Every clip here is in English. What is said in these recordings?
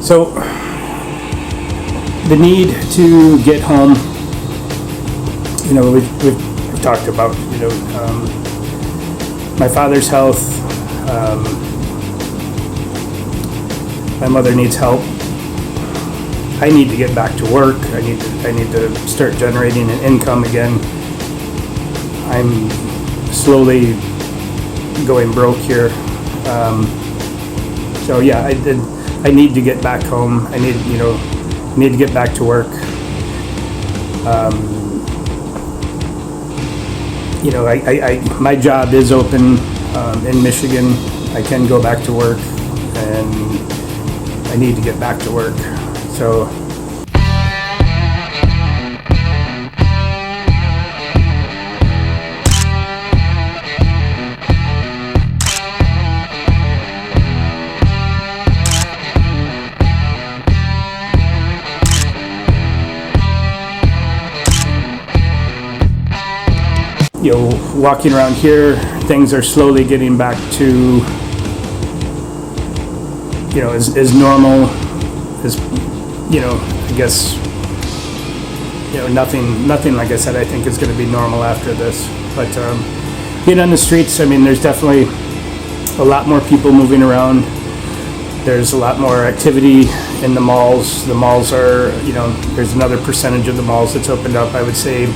So the need to get home, we've talked about, my father's health. My mother needs help. I need to get back to work. I need to start generating an income again. I'm slowly going broke here. So yeah, I need to get back home. I need to get back to work. My job is open in Michigan. I can go back to work, and I need to get back to work. So walking around here, things are slowly getting back to, as normal as, I guess, nothing, like I said, I think is going to be normal after this. But being on the streets, there's definitely a lot more people moving around. There's a lot more activity in the malls. The malls are, there's another percentage of the malls that's opened up. I would say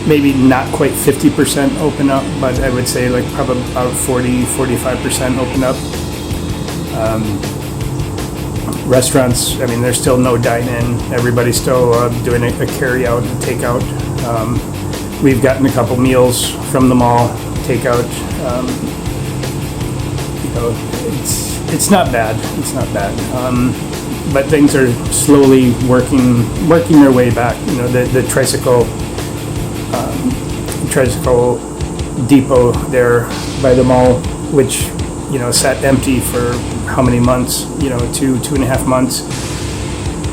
maybe not quite 50% open up, but I would say like probably about 45% open up. Restaurants, there's still no dine-in. Everybody's still doing a carry-out and take-out. We've gotten a couple meals from the mall, take-out. It's not bad. It's not bad. But things are slowly working their way back. The tricycle depot there by the mall, which sat empty for how many months? 2.5 months,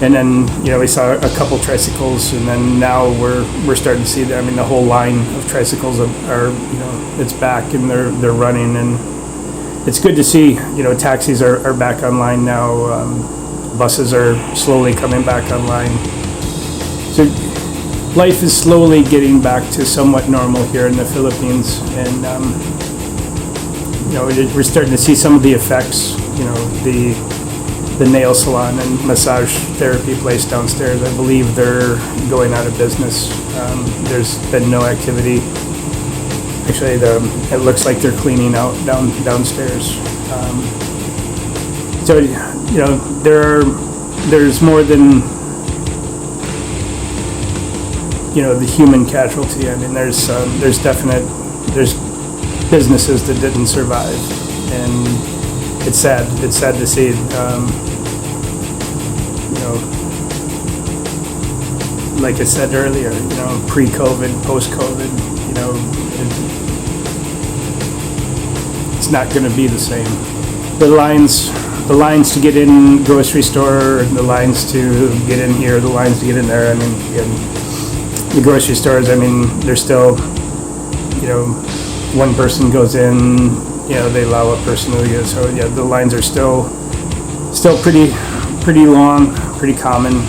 and then we saw a couple tricycles, and then now we're starting to see that. The whole line of tricycles are it's back and they're running, and it's good to see. Taxis are back online now. Buses are slowly coming back online. So life is slowly getting back to somewhat normal here in the Philippines, and we're starting to see some of the effects. The nail salon and massage therapy place downstairs, I believe they're going out of business. There's been no activity. Actually, it looks like they're cleaning out downstairs. So there's more than the human casualty. There's businesses that didn't survive, and it's sad to see. Like I said earlier, pre-COVID, post-COVID, it's not going to be the same. The lines to get in grocery store, the lines to get in here, the lines to get in there. The grocery stores, they're still, one person goes in, they allow a person to get. So yeah, the lines are still pretty long, pretty common.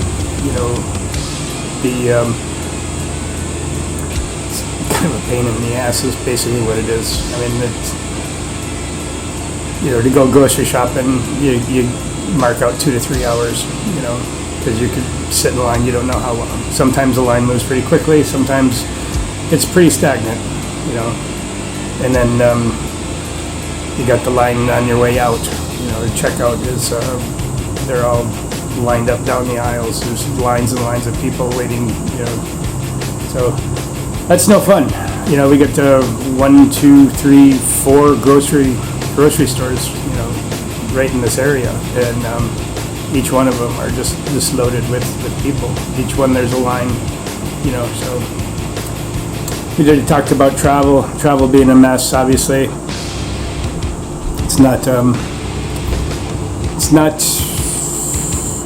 It's kind of a pain in the ass is basically what it is. To go grocery shopping, you mark out 2 to 3 hours, because you could sit in line, you don't know how long. Sometimes the line moves pretty quickly, sometimes it's pretty stagnant, and then you got the line on your way out. The checkout is, they're all lined up down the aisles. There's lines and lines of people waiting, so that's no fun. We get to 1, 2, 3, 4 grocery stores, right in this area, and each one of them are just loaded with people. Each one there's a line, so we did talked about travel being a mess. Obviously,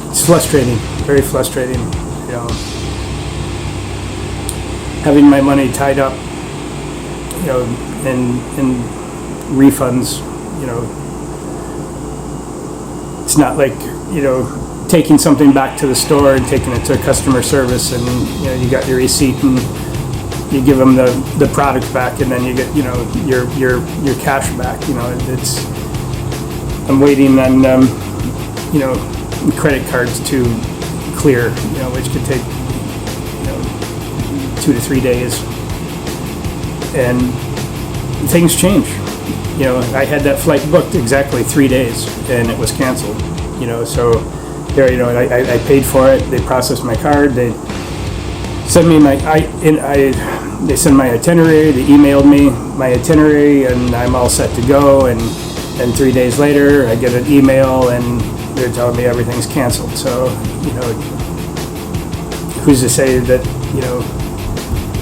it's frustrating, very frustrating, having my money tied up, in refunds. It's not like taking something back to the store and taking it to customer service, and you got your receipt and you give them the product back, and then you get your cash back. It's I'm waiting on credit cards to clear, which could take 2 to 3 days, and things change. I had that flight booked exactly 3 days, and it was canceled. So there, I paid for it. They processed my card. They sent me they sent my itinerary. They emailed me my itinerary, and I'm all set to go. And 3 days later, I get an email, and they're telling me everything's canceled. So who's to say that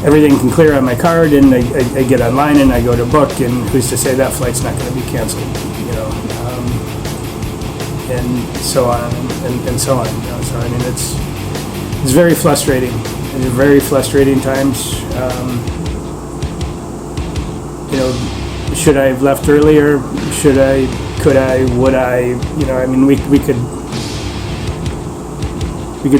everything can clear on my card, and I get online and I go to book, and who's to say that flight's not going to be canceled, and so on and so on. So I mean, it's very frustrating. It's very frustrating times. Should I have left earlier? Should I? Could I? Would I? I mean, we could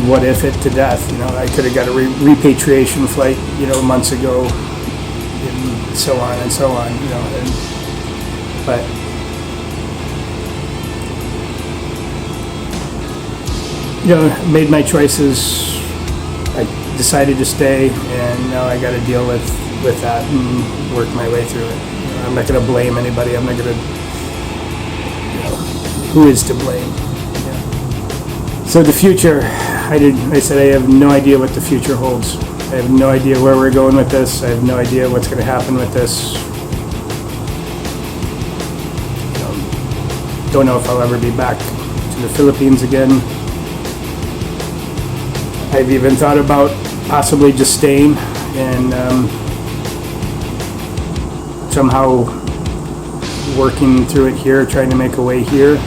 what if it to death. I could have got a repatriation flight, months ago, and so on and so on. But made my choices. I decided to stay, and now I got to deal with that and work my way through it. I'm not going to blame anybody. I'm not going to. Who is to blame? So the future, I said I have no idea what the future holds. I have no idea where we're going with this. I have no idea what's going to happen with this. Don't know if I'll ever be back to the Philippines again. I've even thought about possibly just staying and somehow working through it here, trying to make a way here.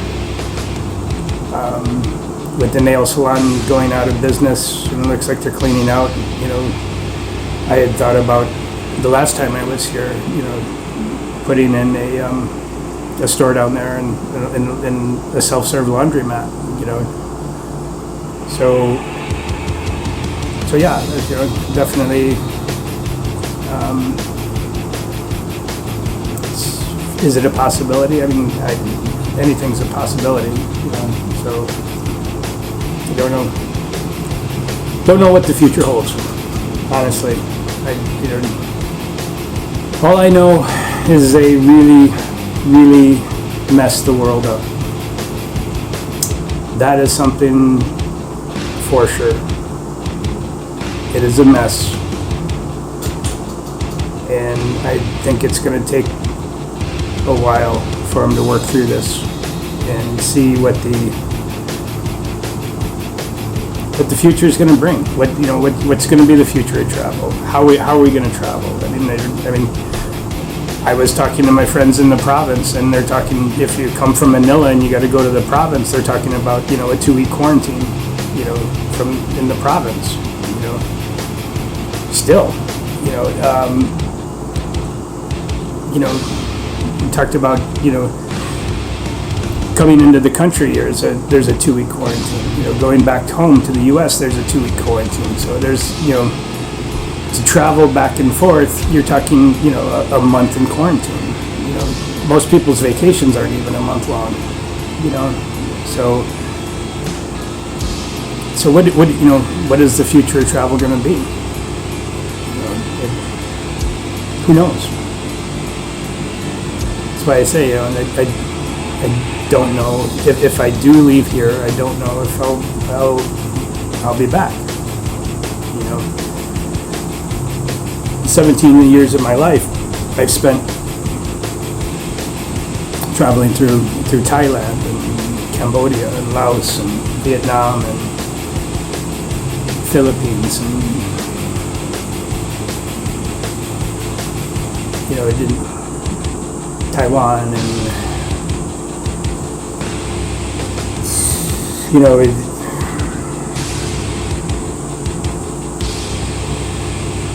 With the nail salon going out of business, and it looks like they're cleaning out. I had thought about the last time I was here, putting in a store down there and a self-serve laundromat. So yeah, definitely. Is it a possibility? I mean, anything's a possibility. So. I don't know what the future holds, honestly. All I know is they really, really messed the world up. That is something for sure. It is a mess, and I think it's going to take a while for them to work through this and see what the future is going to bring. What's going to be the future of travel? How are we going to travel? I mean, I was talking to my friends in the province, and they're talking, if you come from Manila and you got to go to the province, they're talking about a 2-week quarantine, from in the province. Still, we talked about coming into the country, there's a 2-week quarantine. Going back home to the U.S., there's a 2-week quarantine. So there's, to travel back and forth, you're talking, a month in quarantine. Most people's vacations aren't even a month long. So what is the future of travel going to be? Who knows? That's why I say, I don't know if I do leave here. I don't know if I'll be back. 17 years of my life I've spent traveling through Thailand and Cambodia and Laos and Vietnam and Philippines and I did Taiwan and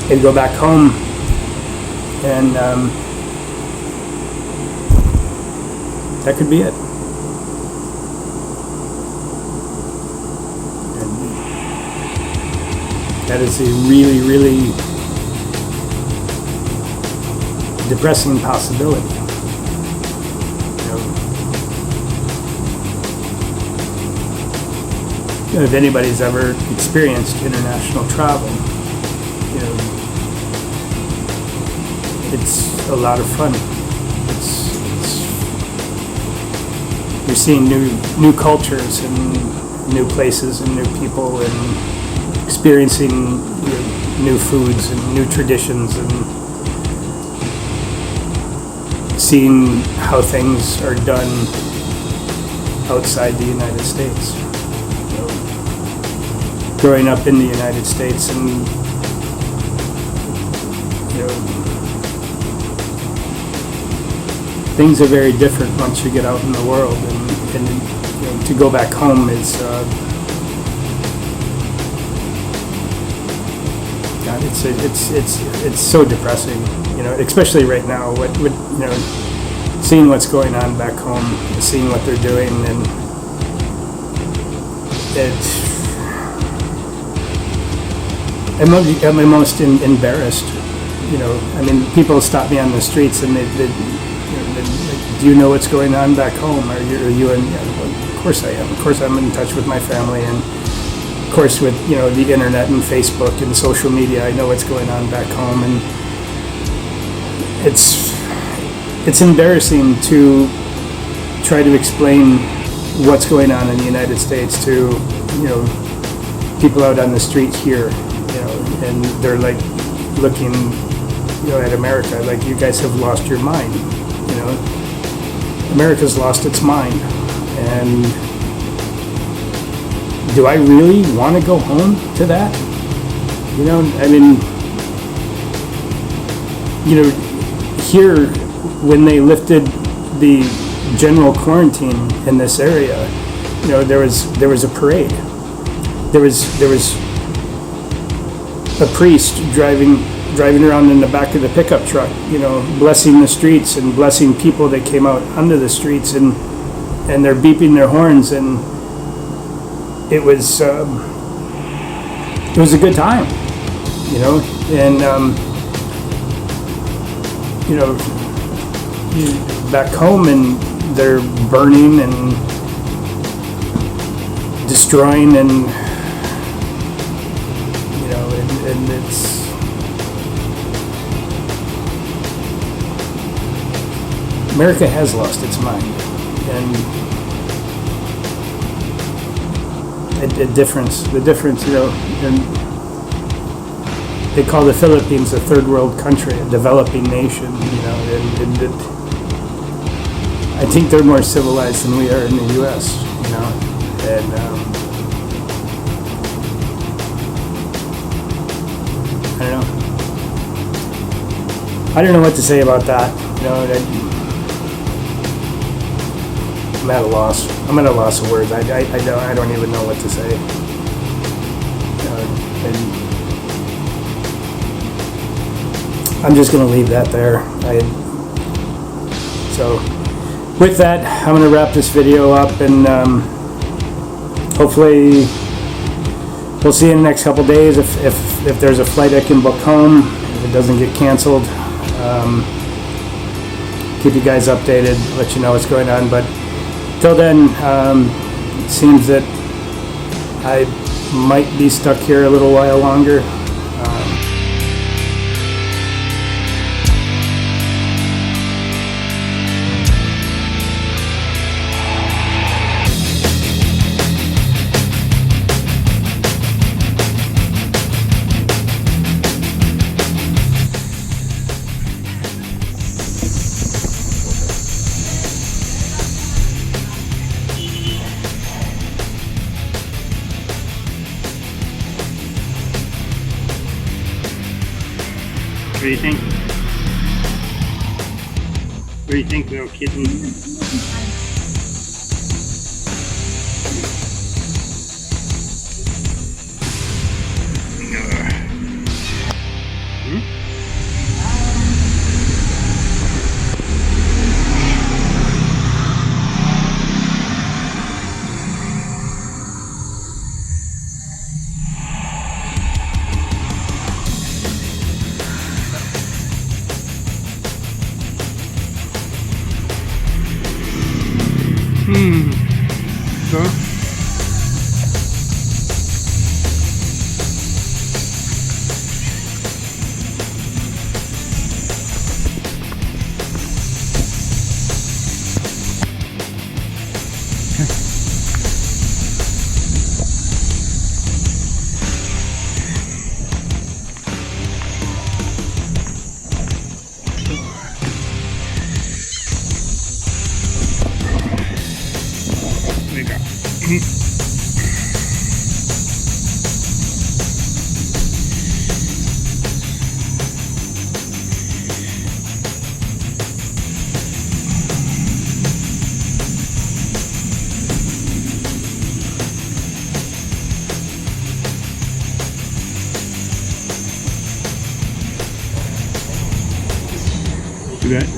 I'd go back home and that could be it. That is a really, really depressing possibility. If anybody's ever experienced international travel, it's a lot of fun. You're seeing new cultures and new places and new people and experiencing new foods and new traditions and seeing how things are done outside the United States. Growing up in the United States, and things are very different once you get out in the world, and to go back home is God, it's so depressing, especially right now. What seeing what's going on back home, seeing what they're doing, and I'm almost embarrassed. I mean, people stop me on the streets and they do you know what's going on back home? Are you in? Yeah, of course I am. Of course I'm in touch with my family, and of course with the internet and Facebook and social media, I know what's going on back home, and it's embarrassing to try to explain what's going on in the United States to people out on the street here, and they're like looking at America like, you guys have lost your mind. America's lost its mind, and do I really want to go home to that? I mean, here when they lifted the general quarantine in this area, there was a parade. There was a priest driving around in the back of the pickup truck, blessing the streets and blessing people that came out onto the streets, and they're beeping their horns, and it was a good time, and back home, and they're burning and destroying, and it's America has lost its mind, and the difference, and they call the Philippines a third world country, a developing nation, and I think they're more civilized than we are in the U.S., and I don't know what to say about that, I'm at a loss. I'm at a loss of words. I don't even know what to say. And I'm just going to leave that there. So with that, I'm going to wrap this video up, and hopefully we'll see you in the next couple days if there's a flight I can book home, if it doesn't get canceled. Keep you guys updated, let you know what's going on, but till then, it seems that I might be stuck here a little while longer. What do you think? What do you think, little kitten? You bet.